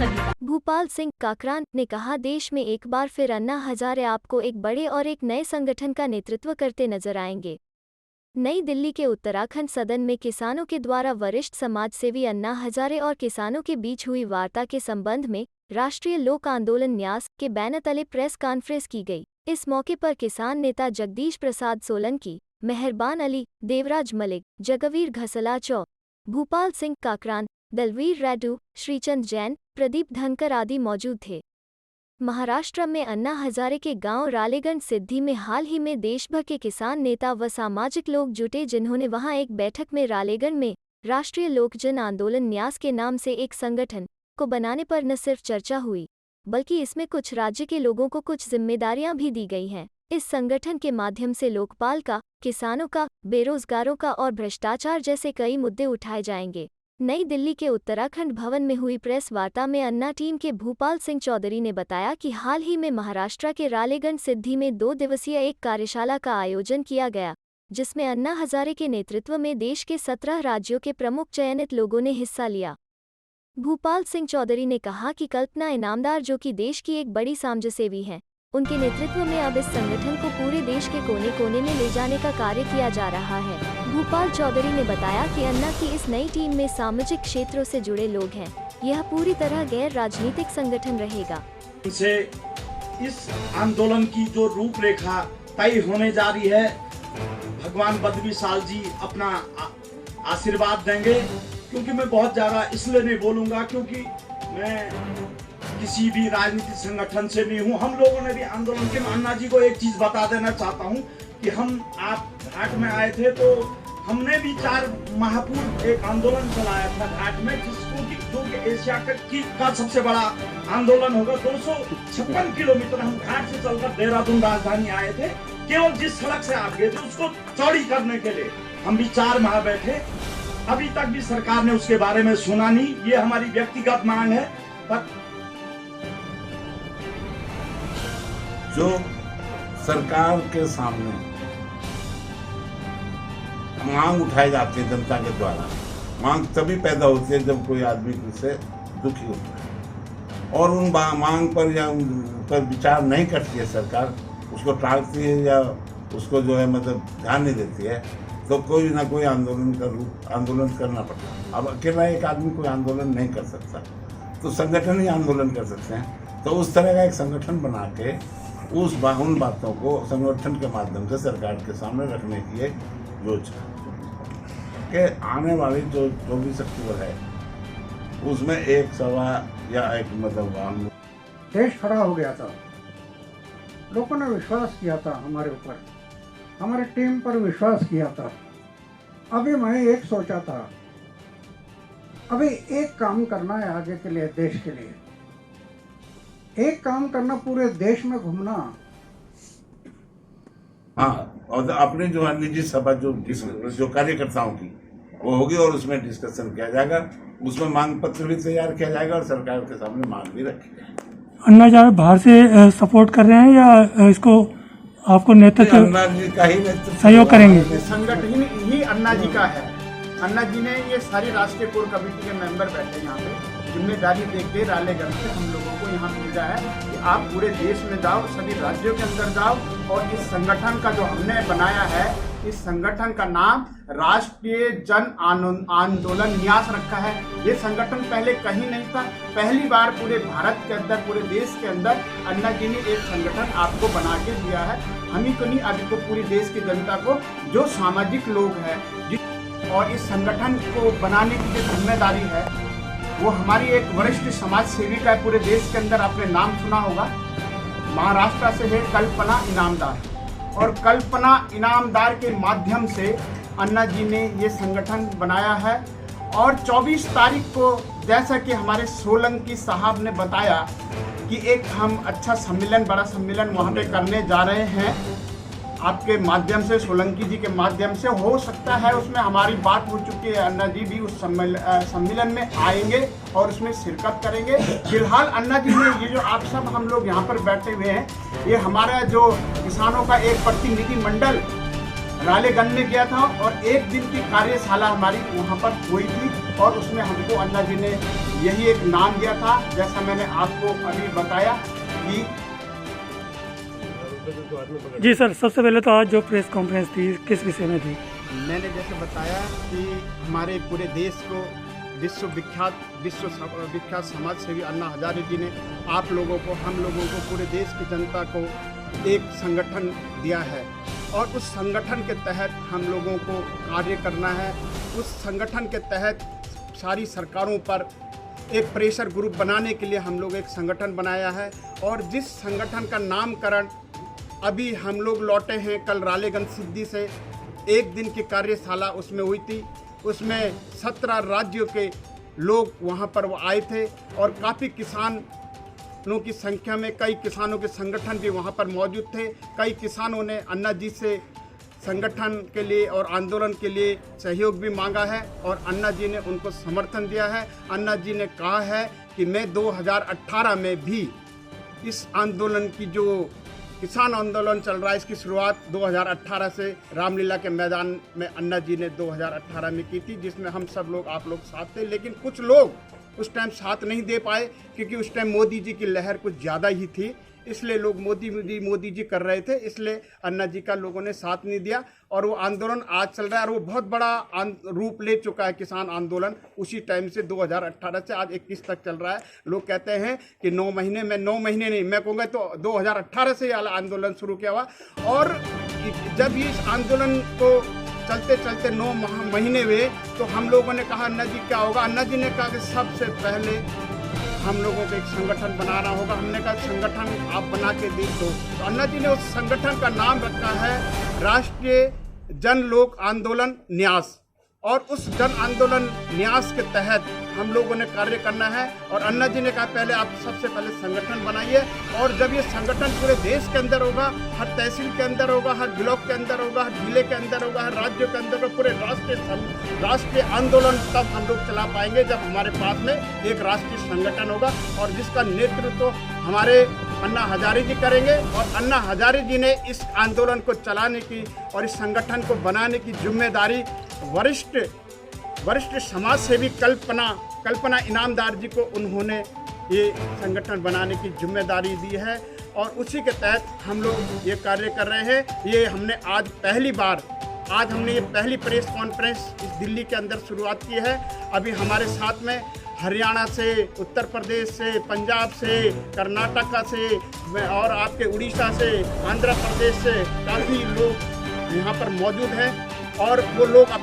स्थगिता। भूपाल सिंह काकरान ने कहा, देश में एक बार फिर अन्ना हजारे आपको एक बड़े और एक नए संगठन का नेतृत्व करते नजर आएंगे। नई दिल्ली के उत्तराखंड सदन में किसानों के द्वारा वरिष्ठ समाजसेवी अन्ना हजारे और किसानों के बीच हुई वार्ता के संबंध में राष्ट्रीय लोक आंदोलन न्यास के बैनर तले प्रेस कॉन्फ्रेंस की गई। इस मौके पर किसान नेता जगदीश प्रसाद सोलंकी, मेहरबान अली, देवराज मलिक, जगवीर घसला चौ, भूपाल सिंह काकरान, दलवीर रेड्डू, श्रीचंद जैन, प्रदीप धनकर आदि मौजूद थे। महाराष्ट्र में अन्ना हजारे के गांव रालेगंज सिद्धि में हाल ही में देशभर के किसान नेता व सामाजिक लोग जुटे, जिन्होंने वहां एक बैठक में रालेगंज में राष्ट्रीय लोक जन आंदोलन न्यास के नाम से एक संगठन को बनाने पर न सिर्फ चर्चा हुई, बल्कि इसमें कुछ राज्य के लोगों को कुछ जिम्मेदारियां भी दी गई हैं। इस संगठन के माध्यम से लोकपाल का, किसानों का, बेरोजगारों का और भ्रष्टाचार जैसे कई मुद्दे उठाए जाएंगे। नई दिल्ली के उत्तराखंड भवन में हुई प्रेस वार्ता में अन्ना टीम के भूपाल सिंह चौधरी ने बताया कि हाल ही में महाराष्ट्र के रालेगंज सिद्धि में 2 दिवसीय एक कार्यशाला का आयोजन किया गया, जिसमें अन्ना हजारे के नेतृत्व में देश के 17 राज्यों के प्रमुख चयनित लोगों ने हिस्सा लिया। भूपाल सिंह चौधरी ने कहा कि कल्पना इनामदार, जो कि देश की एक बड़ी समाजसेवी हैं, उनके नेतृत्व में अब इस संगठन को पूरे देश के कोने कोने में ले जाने का कार्य किया जा रहा है। भूपाल चौधरी ने बताया कि अन्ना की इस नई टीम में सामाजिक क्षेत्रों से जुड़े लोग हैं। यह पूरी तरह गैर राजनीतिक संगठन रहेगा। इसे इस आंदोलन की जो रूपरेखा तय होने जा रही है, भगवान बद्री साल जी अपना आशीर्वाद देंगे। क्योंकि मैं बहुत ज्यादा इसलिए नहीं बोलूंगा क्योंकि मैं किसी भी राजनीतिक संगठन से नहीं हूं। हम लोगों ने भी आंदोलन के, अन्ना जी को एक चीज बता देना चाहता हूं कि आप घाट में आए थे तो हमने भी 4 माह पूर्व एक आंदोलन चलाया था घाट में, जिसको जो कि एशिया का सबसे बड़ा आंदोलन होगा। 256 किलोमीटर हम घाट से चलकर देहरादून राजधानी आए थे। केवल जिस सड़क से आप गए थे उसको चौड़ी करने के लिए हम भी 4 माह बैठे। अभी तक भी सरकार ने उसके बारे में सुना नहीं। ये हमारी व्यक्तिगत मांग है। पर जो सरकार के सामने मांग उठाई जाती है जनता के द्वारा, मांग तभी पैदा होती है जब कोई आदमी उससे दुखी होता है और उन मांग पर या उन पर विचार नहीं करती है सरकार, उसको टालती है या उसको जो है मतलब ध्यान नहीं देती है, तो कोई ना कोई आंदोलन करना पड़ता है। अब अकेला एक आदमी कोई आंदोलन नहीं कर सकता, तो संगठन ही आंदोलन कर सकते हैं। तो उस तरह का एक संगठन बना के उन बातों को संगठन के माध्यम से सरकार के सामने रखने की एक योजना के आने वाली जो 24 अक्टूबर है उसमें एक सभा या एक मतलब देश खड़ा हो गया था। लोगों ने विश्वास किया था हमारे ऊपर, हमारे टीम पर विश्वास किया था। अभी मैं एक सोचा था, अभी एक काम करना है आगे के लिए, देश के लिए एक काम करना, पूरे देश में घूमना। हाँ, और अपने जो निजी सभा जो कार्यकर्ताओं की वो होगी और उसमें डिस्कशन किया जाएगा, उसमें मांग पत्र भी तैयार किया जाएगा और सरकार के सामने मांग भी रखी जाएगी। अन्ना जी बाहर से सपोर्ट कर रहे हैं या इसको आपको नेतृत्व अन्ना जी का ही नेतृत्व सहयोग करेंगे? संगठन ही अन्ना जी का है। अन्ना जी ने ये सारी राष्ट्रीय कोर कमेटी के मेंबर बैठे यहाँ पे, जिम्मेदारी देके रालेगंज से हम लोगों को यहाँ भेजा है कि आप पूरे देश में जाओ, सभी राज्यों के अंदर जाओ और इस संगठन का जो हमने बनाया है, इस संगठन का नाम राष्ट्रीय जन आंदोलन न्यास रखा है। ये संगठन पहले कहीं नहीं था, पहली बार पूरे भारत के अंदर, पूरे देश के अंदर अन्ना जी ने एक संगठन आपको बना के दिया है। हम ही को नहीं, अभी को पूरी देश की जनता को, जो सामाजिक लोग हैं और इस संगठन को बनाने की जो जिम्मेदारी है वो हमारी एक वरिष्ठ समाज सेविका है पूरे देश के अंदर, आपने नाम सुना होगा, महाराष्ट्र से है कल्पना इनामदार। और कल्पना इनामदार के माध्यम से अन्ना जी ने ये संगठन बनाया है। और 24 तारीख को, जैसा कि हमारे सोलंकी साहब ने बताया कि एक हम अच्छा सम्मेलन, बड़ा सम्मेलन वहाँ पे करने जा रहे हैं आपके माध्यम से, सोलंकी जी के माध्यम से। हो सकता है उसमें हमारी बात हो चुकी है, अन्ना जी भी उस सम्मेलन में आएंगे और उसमें शिरकत करेंगे। फिलहाल अन्ना जी ने ये जो आप सब हम लोग यहाँ पर बैठे हुए हैं, ये हमारा जो किसानों का एक प्रतिनिधि मंडल रालेगंज में गया था और एक दिन की कार्यशाला हमारी वहाँ पर हुई थी और उसमें हमको अन्ना जी ने यही एक नाम दिया था, जैसा मैंने आपको अभी बताया कि जी सर, सबसे पहले तो आज जो प्रेस कॉन्फ्रेंस थी किस विषय में थी? मैंने जैसे बताया कि हमारे पूरे देश को विश्वविख्यात समाज सेवी अन्ना हजारे जी ने आप लोगों को, हम लोगों को, पूरे देश की जनता को एक संगठन दिया है और उस संगठन के तहत हम लोगों को कार्य करना है। उस संगठन के तहत सारी सरकारों पर एक प्रेशर ग्रुप बनाने के लिए हम लोग एक संगठन बनाया है और जिस संगठन का नामकरण अभी हम लोग लौटे हैं कल रालेगंज सिद्धि से, एक दिन की कार्यशाला उसमें हुई थी। उसमें 17 राज्यों के लोग वहाँ पर वो आए थे और काफ़ी किसानों की संख्या में कई किसानों के संगठन भी वहाँ पर मौजूद थे। कई किसानों ने अन्ना जी से संगठन के लिए और आंदोलन के लिए सहयोग भी मांगा है और अन्ना जी ने उनको समर्थन दिया है। अन्ना जी ने कहा है कि मैं 2018 में भी इस आंदोलन की जो किसान आंदोलन चल रहा है इसकी शुरुआत 2018 से रामलीला के मैदान में अन्ना जी ने 2018 में की थी, जिसमें हम सब लोग, आप लोग साथ थे। लेकिन कुछ लोग उस टाइम साथ नहीं दे पाए क्योंकि उस टाइम मोदी जी की लहर कुछ ज़्यादा ही थी, इसलिए लोग मोदी जी कर रहे थे, इसलिए अन्ना जी का लोगों ने साथ नहीं दिया और वो आंदोलन आज चल रहा है और वो बहुत बड़ा रूप ले चुका है किसान आंदोलन। उसी टाइम से 2018 से आज 21 तक चल रहा है। लोग कहते हैं कि 9 महीने में, 9 महीने नहीं, मैं कहूँगा तो 2018 से ये आंदोलन शुरू किया हुआ और जब ये इस आंदोलन को चलते चलते 9 महीने हुए तो हम लोगों ने कहा अन्ना जी क्या होगा। अन्ना जी ने कहा कि सबसे पहले हम लोगों को एक संगठन बनाना होगा। हमने कहा संगठन आप बना के दे दो, तो अन्ना जी ने उस संगठन का नाम रखा है राष्ट्रीय जन लोक आंदोलन न्यास और उस जन आंदोलन न्यास के तहत हम लोगों ने कार्य करना है। और अन्ना जी ने कहा पहले आप सबसे पहले संगठन बनाइए और जब ये संगठन पूरे देश के अंदर होगा, हर तहसील के अंदर होगा, हर ब्लॉक के अंदर होगा, हर जिले के अंदर होगा, हर राज्यों के अंदर होगा, पूरे राष्ट्रीय आंदोलन तब हम लोग चला पाएंगे जब हमारे पास में एक राष्ट्रीय संगठन होगा और जिसका नेतृत्व हमारे अन्ना हजारे जी करेंगे। और अन्ना हजारे जी ने इस आंदोलन को चलाने की और इस संगठन को बनाने की जिम्मेदारी वरिष्ठ समाज सेवी कल्पना इनामदार जी को उन्होंने ये संगठन बनाने की जिम्मेदारी दी है और उसी के तहत हम लोग ये कार्य कर रहे हैं। ये हमने आज हमने ये पहली प्रेस कॉन्फ्रेंस इस दिल्ली के अंदर शुरुआत की है। अभी हमारे साथ में हरियाणा से, उत्तर प्रदेश से, पंजाब से, कर्नाटका से और आपके उड़ीसा से, आंध्र प्रदेश से काफ़ी लोग यहाँ पर मौजूद हैं और वो लोग अब